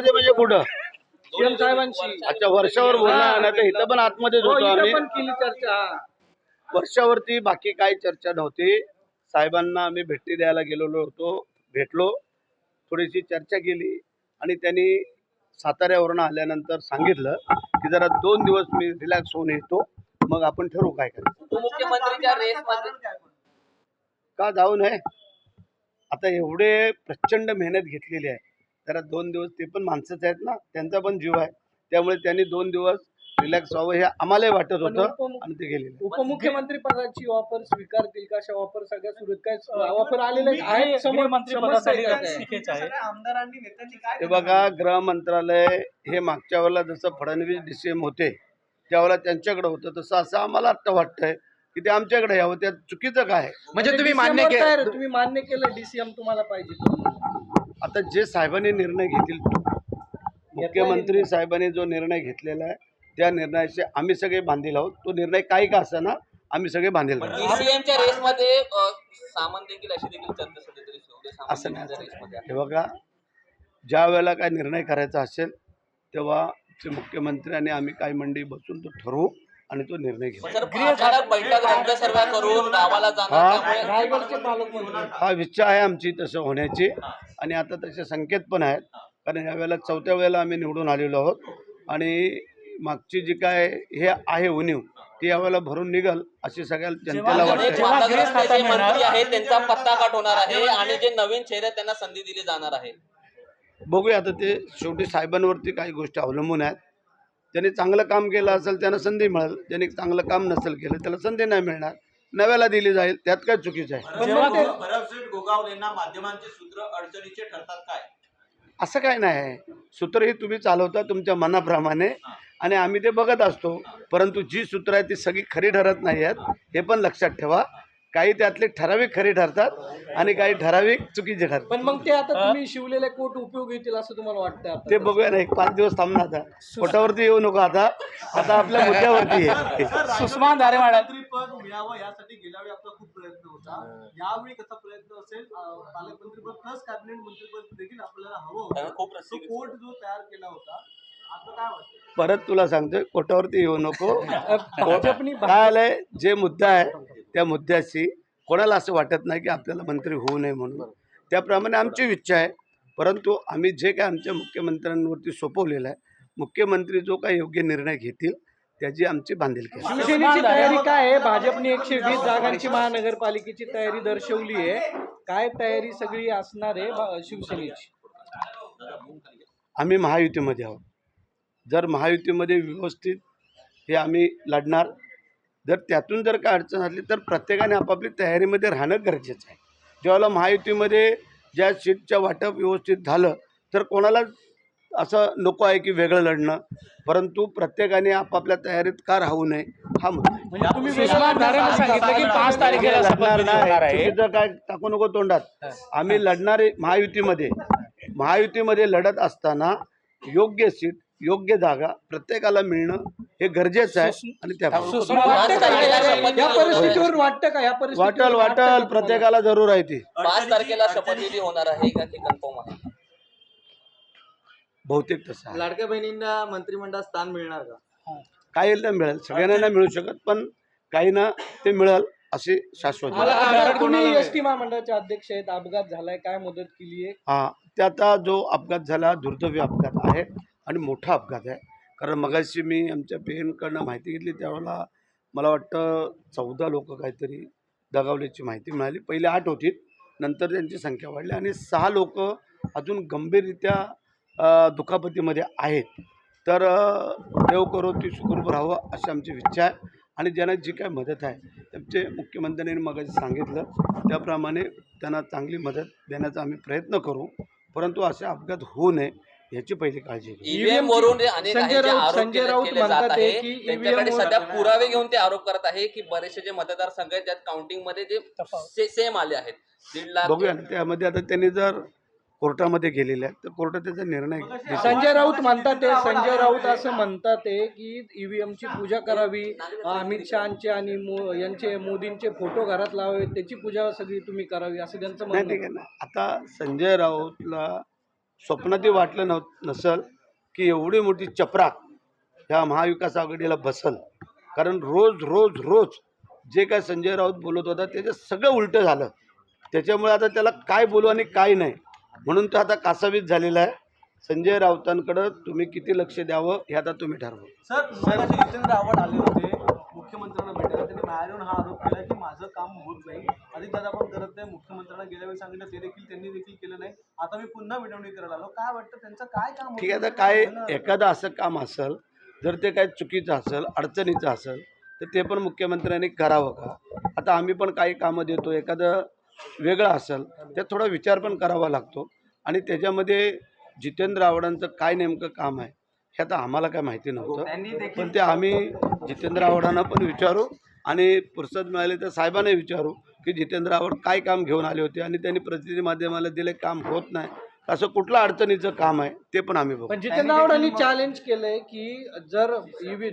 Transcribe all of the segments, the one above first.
आतमध्ये म्हणजे कुठं? सीएम साहेबांशी अच्छा, वर्षावर बोलणार नाही तर इथं पण आतमध्येच होतो इथं आम्ही. पण केली चर्चा. वर्षावरती बाकी काही चर्चा नव्हती. साहेबांना आम्ही भेटी द्यायला गेलेलो होतो, भेटलो, थोडीशी चर्चा केली आणि त्यांनी साताऱ्यावरून आल्यानंतर सांगितलं की जरा 2 दिवस मी रिलॅक्स होऊन येतो, मग आपण ठरवू काय करायचं. उपमुख्यमंत्रीच्या रेसमध्ये का जाऊ नये? आता एवढे प्रचंड मेहनत घेतलेली आहे, जरा 2 दिवस ते पण माणसंच आहेत ना, त्यांचा पण जीव आहे, त्यामुळे त्यांनी 2 दिवस रिलॅक्स व्हावं हे आम्हालाही वाटत होतं आणि ते गेलेले. उपमुख्यमंत्री पदाची ऑफर स्वीकारतील का? अशा ऑफर सगळ्या सुरू आहेत काय? ऑफर आलेले आहेत समोर, समस्या आहे काय? आमदारांनी नेत्यांनी काय हे बघा, गृह मंत्रालय हे मागच्या वेळेला जसं फडणवीस DCM होते त्यावेळेला त्यांच्याकडे होतं, तसं असं आम्हाला आता वाटतंय की ते आमच्याकडे यावं. त्यात चुकीचं काय आहे? म्हणजे तुम्ही मान्य केलं, तुम्ही मान्य केलं DCM तुम्हाला पाहिजे. आता जे साहेबांनी निर्णय घेतील, मुख्यमंत्री साहेबांनी जो निर्णय घेतलेला आहे त्या निर्णयाचे आम्ही सगळे बांधील आहोत. तो निर्णय काही का असेना, आम्ही सगळे बांधील आहोत. DCMच्या रेसमध्ये सामंत देखील अशी देखील चर्चा सुरू तरी असं नाही. हे बघा, ज्या वेळेला काय निर्णय करायचा असेल तेव्हा ते मुख्यमंत्री आणि आम्ही काही मंडळी बसून तो ठरवू आणि तो निर्णय घेऊ. अचानक बैठक रद्द सर्व करून गावाला जाणार रायगडचे पालकमंत्री हा इच्छा आहे आमची तसं होण्याची आणि आता तसे संकेत पण आहेत, कारण यावेळेला 4थ्या वेळेला आम्ही निवडून आलेलो आहोत आणि मागची जी काय हे आहे उणीव ती यावेळेला भरून निघल अशी सगळ्या जनतेला वाटते. मंत्री आहेत त्यांचा पत्ता काट होणार आहे आणि जे नवीन चेहरे आहेत त्यांना संधी दिली जाणार आहे. बघूया, आता ते शेवटी साहेबांवरती काही गोष्टी अवलंबून आहेत. ज्यांनी चांगलं काम केलं असेल त्यांना संधी मिळेल, ज्यांनी चांगलं काम नसेल केलं त्याला संधी नाही मिळणार, नव्याला दिली जाईल, त्यात काय चुकीचं आहे? भरमसेठ गोगावलेंना माध्यमांचे सूत्र अडचणीचे ठरतात काय? असं काय नाही आहे. सूत्र ही तुम्ही चालवता तुमच्या मनाप्रमाणे आणि आम्ही ते बघत असतो, परंतु जी सूत्र आहेत ती सगळी खरी ठरत नाही आहेत, हे पण लक्षात ठेवा. काही त्यातले ठराविक खरी ठरतात आणि काही ठराविक चुकीचे ठरतात. पण मग ते आता तुम्ही शिवलेले कोट उपयोग येतील असं तुम्हाला वाटतं? ते बघूया ना, 1-5 दिवस थांबणार. आता कोटावरती येऊ नको, आता आपल्या मुद्द्यावरती आहे. सुषमा धारेवाडा पद मिळावं यासाठी गेल्या वेळी आपला खूप प्रयत्न होता, यावेळी कसा प्रयत्न असेल? पालकमंत्रीपद प्लस कॅबिनेट मंत्रीपद देखील आपल्याला हवं होतं. खूप तो कोर्ट जो तयार केला होता, आता काय वाटतं? परत तुला सांगतोय, कोटावरती येऊ नको. काय आलंय, जे मुद्दा आहे त्या मुद्द्याशी कोणाला असं वाटत नाही की आपल्याला मंत्री होऊ नये म्हणून, त्याप्रमाणे आमची इच्छा आहे. परंतु आम्ही जे काय आमच्या मुख्यमंत्र्यांवरती सोपवलेलं आहे, मुख्यमंत्री जो काय योग्य निर्णय घेतील त्याची आमची बांधिलकी आहे. शिवसेनेची तयारी काय आहे? भाजपने 120 जागांची महानगरपालिकेची तयारी दर्शवली आहे, काय तयारी सगळी असणार आहे शिवसेनेची? आम्ही महायुतीमध्ये आहोत. जर महायुतीमध्ये व्यवस्थित हे आम्ही लढणार, जर त्यातून जर काय अडचण असली तर प्रत्येकाने आपापली तयारीमध्ये राहणं गरजेचं आहे. ज्यावेळेला महायुतीमध्ये ज्या सीटच्या वाटप व्यवस्थित झालं तर कोणाला असं नको आहे की वेगळं लढणं, परंतु प्रत्येकाने आपापल्या तयारीत का राहू नये हा मुद्दा आहे. म्हणजे तुम्ही विश्वास धारेला सांगितलं की 5 तारखेला लढणार नाही, चुकीचं काय टाकू नको तोंडात. आम्ही लढणारे महायुतीमध्ये लढत असताना योग्य सीट, योग्य जागा प्रत्येकाला मिळणं हे गरजेचं आहे आणि त्या या परिस्थितीवर वाटतं का? या परिस्थितीवर वाटल प्रत्येकाला जरूर आहे ती. 5 तारखेला शपथविधी होणार आहे का ते कन्फर्म आहे? बहुतेक तसं आहे. लाडक्या बहिणींना मंत्रिमंडळात स्थान मिळणार का? काही ना मिळेल, सगळ्यांना नाही मिळू शकत, पण काही ना ते मिळेल अशी शाश्वत. तुम्ही एसटी महामंडळाचे अध्यक्ष आहेत, अपघात झालाय, काय मदत केली आहे? हा, ते आता जो अपघात झाला दुर्दैवी अपघात आहे आणि मोठा अपघात आहे. कारण मगाशी मी आमच्या पेनकडनं माहिती घेतली त्यावेळेला मला वाटतं 14 लोक काहीतरी दगावल्याची माहिती मिळाली. पहिले 8 होती, नंतर त्यांची संख्या वाढली आणि 6 लोक अजून गंभीररित्या दुखापतीमध्ये आहेत. तर देव करो ती सुखरूप राहावं अशी आमची इच्छा आहे आणि ज्यांना जी काय मदत आहे त्यांचे मुख्यमंत्र्यांनी मगाशी सांगितलं त्याप्रमाणे त्यांना चांगली मदत देण्याचा आम्ही प्रयत्न करू, परंतु असे अपघात होऊ नये याची पहिली काळजी घेऊ. ईव्हीएम वरून अनेक आरोप केले जात आहे, त्यांच्याकडे सध्या पुरावे घेऊन ते आरोप करत आहे की बरेचसे जे मतदारसंघ आहेत त्यात काउंटिंग मध्ये जे सेम आले आहेत 1.5 लाख. बघूया ना, त्यामध्ये आता त्यांनी जर कोर्टामध्ये गेलेले आहेत तर कोर्टात त्याचा निर्णय घेईल. संजय राऊत असं म्हणतात की ईव्हीएमची पूजा करावी, अमित शहाचे आणि यांचे मोदींचे फोटो घरात लावावे, त्याची पूजा सगळी तुम्ही करावी असं त्यांचं नाही. म्हणणं ठीक आहे ना, आता संजय राऊतला स्वप्नातही वाटलं नसल की एवढी मोठी चपराक ह्या महाविकास आघाडीला बसल. कारण रोज रोज रोज जे काय संजय राऊत बोलत होता त्याचं सगळं उलटं झालं. त्याच्यामुळे आता त्याला काय बोलू आणि काय नाही म्हणून तो आता कासावीस झालेला आहे. संजय राऊतांकडं तुम्ही किती लक्ष द्यावं हे आता तुम्ही ठरवा. सर मगाशी जितेंद्र आव्हाड आले होते मुख्यमंत्र्यांना भेटायला. त्यांनी बाहेरून हा आरोप केला की माझं काम होत नाही, अजितदादा पण करत नाही. मुख्यमंत्र्यांना गेल्या वेळी सांगितलं त्यांनी देखील केलं नाही. आता मी पुन्हा मिटवणी करायला आलो. काय वाटतं त्यांचं काय काम ठीक आहे, आता काय एखादं असं काम असेल जर ते काय चुकीचं असेल अडचणीचं असेल तर ते पण मुख्यमंत्र्यांनी करावं का. आता आम्ही पण काही कामं देतो, एखादं वेगळं असेल त्यात थोडा विचार पण करावा लागतो. आणि त्याच्यामध्ये जितेंद्र आव्हाडांचं काय नेमकं काम आहे हे आता आम्हाला काय माहिती नव्हतं, पण ते आम्ही जितेंद्र आव्हाडांना पण विचारू आणि फुरसत मिळाली तर साहेबांना विचारू की जितेंद्र आव्हाड काय काम घेऊन आले होते आणि त्यांनी प्रसिद्धी माध्यमाला दिले काम होत नाही, असं कुठलं अडचणीचं काम आहे ते पण आम्ही बघू. पण जितेंद्र आव्हाडांनी चॅलेंज केलंय की जर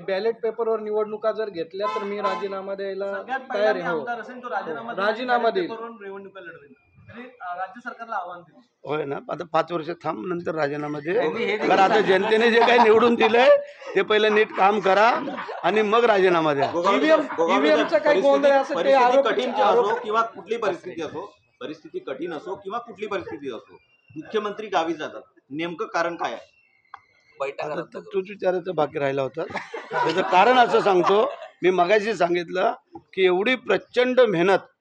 बॅलेट पेपरवर निवडणुका जर घेतल्या तर मी राजीनामा द्यायला तयार आहे. आमदार असेल तो राजीनामा देईल. निवडणुका लढवेल. राज्य सरकारला आव्हान दिलं. होय ना, आता 5 वर्ष थांब नंतर राजीनामा दे. कारण आता जनतेने जे काही निवडून दिलंय ते पहिलं नीट काम करा आणि मग राजीनामा द्या. ईव्हीएमचा काही गोंधळ असं ते आरोप कठीण असो किंवा कुठली परिस्थिती असो, परिस्थिती कठीण असो किंवा कुठली परिस्थिती असो, मुख्यमंत्री गावी जातात, नेमकं कारण काय आहे? आता तूच विचारायचं बाकी राहिला होता. त्याचं कारण असं सांगतो, मी मगाशी सांगितलं की एवढी प्रचंड मेहनत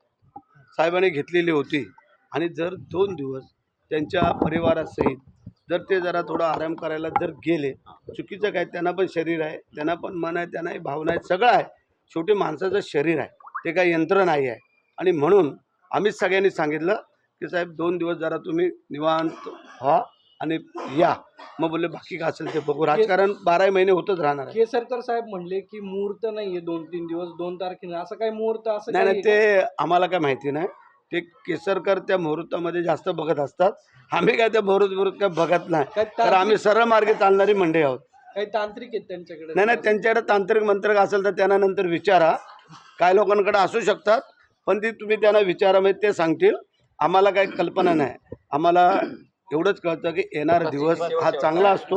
साहेबांनी घेतलेली होती आणि जर 2 दिवस त्यांच्या परिवारासहित जर ते जरा थोडा आराम करायला जर गेले, चुकीचं काय, त्यांना पण शरीर आहे, त्यांना पण मन आहे, त्यांनाही भावना आहे, सगळं आहे. शेवटी माणसाचं शरीर आहे, ते काही यंत्र नाही आहे. आणि म्हणून आम्हीच सगळ्यांनी सांगितलं की साहेब 2 दिवस जरा तुम्ही निवांत व्हा आणि या. मग बोलले बाकी काय असेल ते बघू, राजकारण 12 महिने होतच राहणार आहे. केसरकर साहेब म्हणले की मुहूर्त नाहीये 2-3 दिवस, 2 तारखेला असं काही मुहूर्त असं नाही काही नाही, ते आम्हाला काय माहिती नाही. ते केसरकर त्या मुहूर्तामध्ये जास्त बघत असतात, आम्ही काय त्या मुहूर्त काय बघत नाही. तर आम्ही सरळ मार्गे चालणारी मंडळी आहोत. काही तांत्रिक आहेत त्यांच्याकडे. नाही, त्यांच्याकडे तांत्रिक मंत्रक असेल तर त्यांना नंतर विचारा. काय लोकांकडे असू शकतात, पण ती तुम्ही त्यांना विचारा, म्हणजे ते सांगतील. आम्हाला काही कल्पना नाही. आम्हाला एवढंच कळतं की येणारा दिवस हा चांगला असतो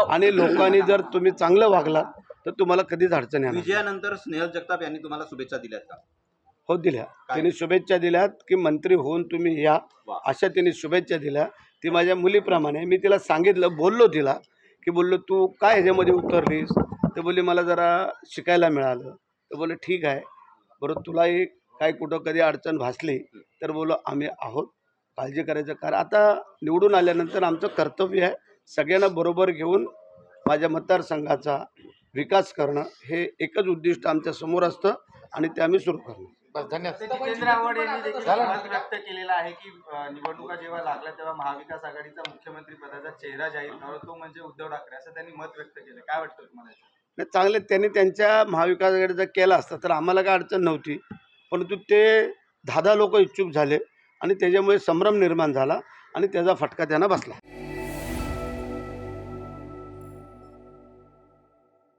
आणि लोकांनी जर तुम्ही चांगलं वागलात तर तुम्हाला कधीच अडचण येणार नाही. विजयानंतर स्नेहल जगताप यांनी तुम्हाला शुभेच्छा दिल्यात का? हो, दिल्या. त्यांनी शुभेच्छा दिल्यात की मंत्री होऊन तुम्ही या, अशा त्यांनी शुभेच्छा दिल्या. ती माझ्या मुलीप्रमाणे. मी तिला सांगितलं, बोललो तिला की बोललो तू काय ह्याच्यामध्ये उतरलीस, तर बोलली मला जरा शिकायला मिळालं. तर बोलले ठीक आहे, बरं तुलाही काय कुठं कधी अडचण भासली तर बोलो आम्ही आहोत, काळजी करायचं. कारण आता निवडून आल्यानंतर आमचं कर्तव्य आहे सगळ्यांना बरोबर घेऊन माझ्या मतदारसंघाचा विकास करणं, हे एकच उद्दिष्ट आमच्या समोर असतं आणि ते आम्ही सुरू करणं. जितेंद्र आव्हाड यांनी देखील मत व्यक्त केलेलं आहे की निवडणुका जेव्हा लागल्या तेव्हा महाविकास आघाडीचा मुख्यमंत्री पदाचा चेहरा जाहीर व्हावा, तो म्हणजे उद्धव ठाकरे, असं त्यांनी मत व्यक्त केलं. काय वाटतं तुम्हाला? नाही, चांगले त्यांनी त्यांच्या महाविकास आघाडीचा केला असता तर आम्हाला काय अडचण नव्हती, परंतु ते 10 लोक इच्छुक झाले आणि त्याच्यामुळे संभ्रम निर्माण झाला आणि त्याचा फटका त्यांना बसला.